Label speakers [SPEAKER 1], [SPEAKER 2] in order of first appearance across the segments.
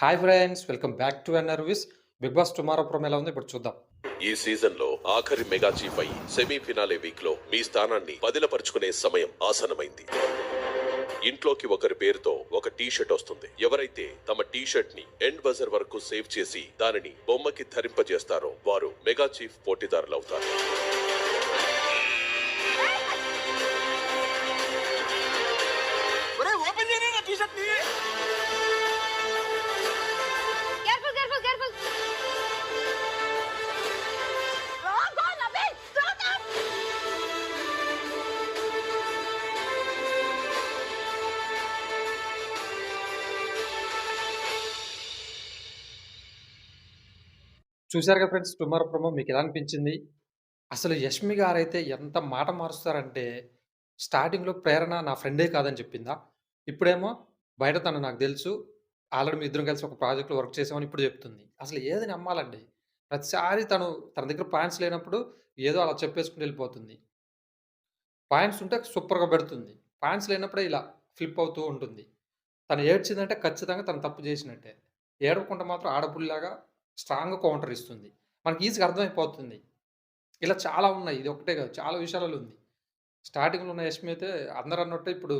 [SPEAKER 1] Hi friends! Welcome back to NR విస్. 'Bigg Boss tomorrow' promo ఎలా ఉందో ఇప్పుడు చూద్దాం.
[SPEAKER 2] ఈ సీజన్‌లో ఆఖరి మెగా చీఫ్ అయి సెమీఫినాలే వీక్‌లో మీ స్థానాన్ని పదిలపరుచుకునే సమయం ఆసన్నమైంది. ఇంట్లోకి ఒకరి పేరుతో ఒక టీ షర్ట్ వస్తుంది. ఎవరైతే తమ టీ షర్ట్ ని ఎండ్ బజర్ వరకు సేవ్ చేసి దానిని బొమ్మకి ధరింపజేస్తారో వారు మెగా చీఫ్ పోటీదారులవుతారు.
[SPEAKER 3] ఒరేయ్ ఓపెన్ చేయరా నా టీ షర్ట్ ని.
[SPEAKER 4] Careful, careful, careful. Go, Nabil. Stop that.
[SPEAKER 1] చూసారుగా ఫ్రెండ్స్ 'టుమారో' ప్రోమో మీకెలా అనిపించింది? అసలు 'యష్మి' గారైతే ఎంత మాట మారుస్తారంటే, స్టార్టింగ్‌లో ప్రేరణ నా ఫ్రెండే కాదని చెప్పిందా? ఇప్పుడేమో బయట తను నాకు తెలుసు. ఆల్రెడీ మీ ఇద్దరం కలిసి ఒక ప్రాజెక్ట్‌లో వర్క్ చేసామని ఇప్పుడు చెప్తుంది. అసలు ఏది నమ్మాలండి? ప్రతిసారి తన దగ్గర పాయింట్స్ లేనప్పుడు ఏదో అలా చెప్పేసుకుంటూ వెళ్ళిపోతుంది. పాయింట్స్ ఉంటే సూపర్‌గా పెడుతుంది. పాయింట్స్ లేనప్పుడే ఇలా ఫ్లిప్ అవుతూ ఉంటుంది. తను ఏడ్చిందంటే ఖచ్చితంగా తను తప్పు చేసినట్టే. ఏడవకుండా మాత్రం ఆడపులిలాగా స్ట్రాంగ్‌గా కౌంటర్ ఇస్తుంది. మనకి ఈజీగా అర్థమైపోతుంది. ఇలా చాలా ఉన్నాయి. ఇది ఒకటే కాదు. చాలా విషయాలలో ఉంది. స్టార్టింగ్‌లో ఉన్న యష్మి అయితే అందరూ అన్నట్టే ఇప్పుడు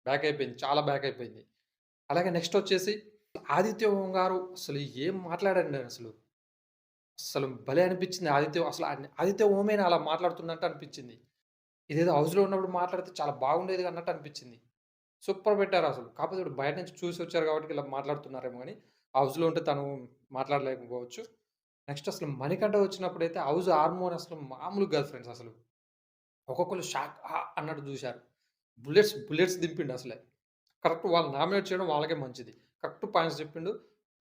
[SPEAKER 1] బ్యాక్ అయిపోయింది. చాలా బ్యాక్ అయిపోయింది. అలాగే నెక్స్ట్ వచ్చేసి ఆదిత్య ఓం గారు అసలు ఏం మాట్లాడారండి అసలు. అసలు భలే అనిపించింది. ఆదిత్య ఓమేనా అలా మాట్లాడుతుందంటే అనిపించింది. ఇదేదో హౌస్‌లో ఉన్నప్పుడు మాట్లాడితే చాలా బాగుండేది అన్నట్టు అనిపించింది. సూపర్ పెట్టారసలు. కాకపోతే ఇప్పుడు బయట నుంచి చూసొచ్చారు కాబట్టి ఇలా మాట్లాడుతున్నారేమో గానీ, హౌస్‌లో ఉంటే తను మాట్లాడలేకపోవచ్చు. నెక్స్ట్ అసలు మణికంఠ వచ్చినప్పుడైతే హౌస్ హార్మోన్ అసలు మామూలుగా కాదు ఫ్రెండ్స్ అసలు. ఒక్కొక్కళ్ళు షాక్ అన్నట్టు చూసారు. బుల్లెట్స్ దింపిండు అసలే. కరెక్ట్ వాళ్ళు నామినేట్ చేయడం వాళ్ళకే మంచిది. కరెక్ట్ పాయింట్స్ చెప్పిండు.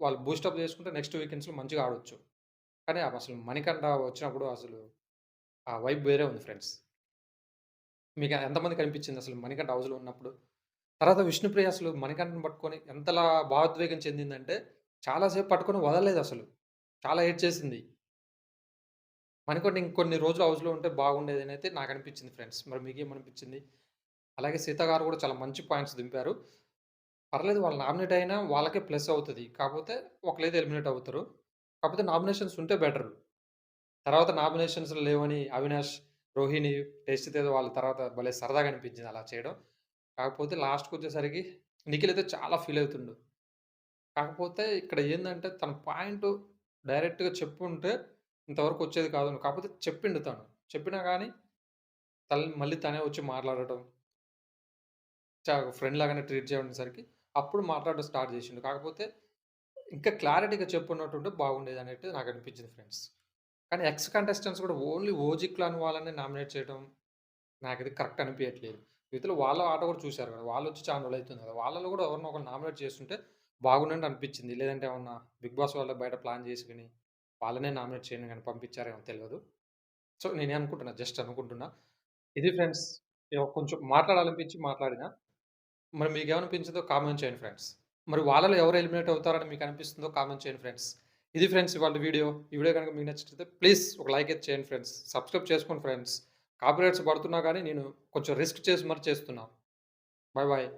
[SPEAKER 1] వాళ్ళు బూస్టప్ చేసుకుంటే నెక్స్ట్ వీకెండ్స్‌లో మంచిగా ఆడొచ్చు. కానీ అసలు మణికంఠ వచ్చినప్పుడు అసలు ఆ వైబ్ వేరే ఉంది ఫ్రెండ్స్. మీకు ఎంతమందికి అనిపించింది అసలు మణికంఠ హౌస్‌లో ఉన్నప్పుడు? తర్వాత విష్ణుప్రియ అసలు మణికంఠని పట్టుకొని ఎంతలా భావోద్వేగం చెందిందంటే, చాలా సేపు పట్టుకొని వదలలేదసలు. చాలా ఏడ్చేసింది. మణికంఠ ఇంకొన్ని రోజులు హౌస్‌లో ఉంటే బాగుండేదనైతే నాకనిపించింది ఫ్రెండ్స్. మరి మీకేమనిపించింది? అలాగే సీత గారు కూడా చాలా మంచి పాయింట్స్ దింపారు. పర్లేదు వాళ్ళు నామినేట్ అయినా వాళ్ళకే ప్లస్ అవుతది. కాపోతే ఒకళ్ళైతే ఎలిమినేట్ అవుతారు. కాపోతే నామినేషన్స్ ఉంటే బెటరు. తర్వాత నామినేషన్స్ లేవని అవినాష్, రోహిణి, టేస్ట్ తేదో వాళ్ళ తర్వాత భలే సరదాగా అనిపించింది అలా చేయడం. కాకపోతే లాస్ట్‌కొచ్చేసరికి నిఖిల్ అయితే చాలా ఫీల్ అవుతుండు. కాకపోతే ఇక్కడ ఏందంటే తన పాయింట్ డైరెక్ట్‌గా చెప్పుంటే ఇంతవరకు వచ్చేది కాదు. కాకపోతే చెప్పిండు తను. చెప్పినా గాని మళ్ళీ తనే వచ్చి మాట్లాడటం, ఫ్రెండ్ లాగానే ట్రీట్ చేయడసరికి అప్పుడు మాట్లాడడం స్టార్ట్ చేసిండు. కాకపోతే ఇంకా క్లారిటీగా చెప్పున్నట్టుంటే బాగుండేదన్నట్టు నాకనిపించింది ఫ్రెండ్స్. కానీ ఎక్స్ కంటెస్టెంట్స్ కూడా ఓన్లీ ఓజీ క్లాన్ వాళ్ళనే నామినేట్ చేయడం నాకది కరెక్ట్ అనిపియట్లేదు. ఇవతల వాళ్ళ ఆట కూడా చూసారు కదా! వాళ్ళొచ్చి చానా రోజులైతుంది కదా! వాళ్ళలో కూడా ఎవరినో ఒకరిని నామినేట్ చేసుంటే బాగుండని అనిపించింది. లేదంటే ఏమన్నా 'బిగ్ బాస్' వాళ్ళే బయట ప్లాన్ చేసుకొని వాళ్ళనే నామినేట్ చేయను గాని పంపించారేమో తెలవదు. సో, నేనే అనుకుంటున్నా. జస్ట్ అనుకుంటున్నా. ఇది ఫ్రెండ్స్. కొంచెం మాట్లాడాలనిపించి మాట్లాడినా. మరి మీకేమనిపించిందో కామెంట్ చేయండి ఫ్రెండ్స్. మరి వాళ్ళలో ఎవరు ఎలిమినేట్ అవుతారని మీకనిపిస్తుందో కామెంట్ చేయండి ఫ్రెండ్స్. ఇది ఫ్రెండ్స్ ఇవాల్టి వీడియో. ఈ వీడియో గనుక మీకు నచ్చితే ప్లీజ్ ఒక లైక్ అయితే చేయండి ఫ్రెండ్స్. సబ్స్క్రైబ్ చేసుకోండి ఫ్రెండ్స్. కాపీరైట్స్ పడుతున్నా గానీ నేను కొంచెం రిస్క్ చేసి మరి చేస్తున్నా. Bye bye.